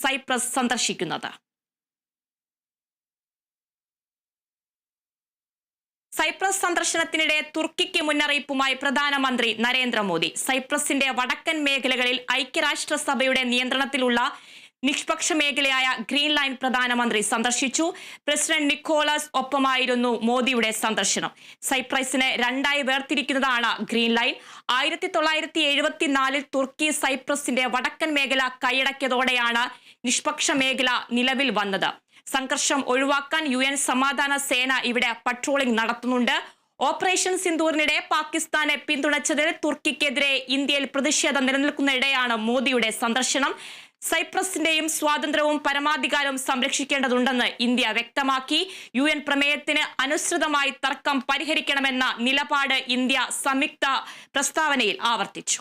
Cyprus സന്ദർശിക്കുന്നത്. Cyprus സന്ദർശനത്തിനിടെ തുർക്കിക്ക് മുന്നറിയിപ്പുമായി പ്രധാനമന്ത്രി നരേന്ദ്രമോദി. സൈപ്രസിന്റെ വടക്കൻ മേഖലകളിൽ ഐക്യരാഷ്ട്രസഭയുടെ നിയന്ത്രണത്തിലുള്ള നിഷ്പക്ഷ മേഖലയായ ഗ്രീൻ ലൈൻ പ്രധാനമന്ത്രി സന്ദർശിച്ചു. പ്രസിഡന്റ് നിക്കോളാസ് ഒപ്പമായിരുന്നു മോദിയുടെ സന്ദർശനം. സൈപ്രസിനെ രണ്ടായി വേർതിരിക്കുന്നതാണ് ഗ്രീൻ ലൈൻ. 1974 തുർക്കി സൈപ്രസിന്റെ വടക്കൻ മേഖല കൈയടക്കിയതോടെയാണ് നിഷ്പക്ഷ മേഖല നിലവിൽ വന്നത്. സംഘർഷം ഒഴിവാക്കാൻ UN സമാധാന സേന ഇവിടെ പട്രോളിംഗ് നടത്തുന്നുണ്ട്. ഓപ്പറേഷൻ സിന്ദൂറിനിടെ പാകിസ്ഥാനെ പിന്തുണച്ചതിൽ തുർക്കിക്കെതിരെ ഇന്ത്യയിൽ പ്രതിഷേധം നിലനിൽക്കുന്നതിനിടെയാണ് മോദിയുടെ സന്ദർശനം. സൈപ്രസിന്റെയും സ്വാതന്ത്ര്യവും പരമാധികാരവും സംരക്ഷിക്കേണ്ടതുണ്ടെന്ന് ഇന്ത്യ വ്യക്തമാക്കി. UN പ്രമേയത്തിന് അനുസൃതമായി തർക്കം പരിഹരിക്കണമെന്ന നിലപാട് ഇന്ത്യ സംയുക്ത പ്രസ്താവനയിൽ ആവർത്തിച്ചു.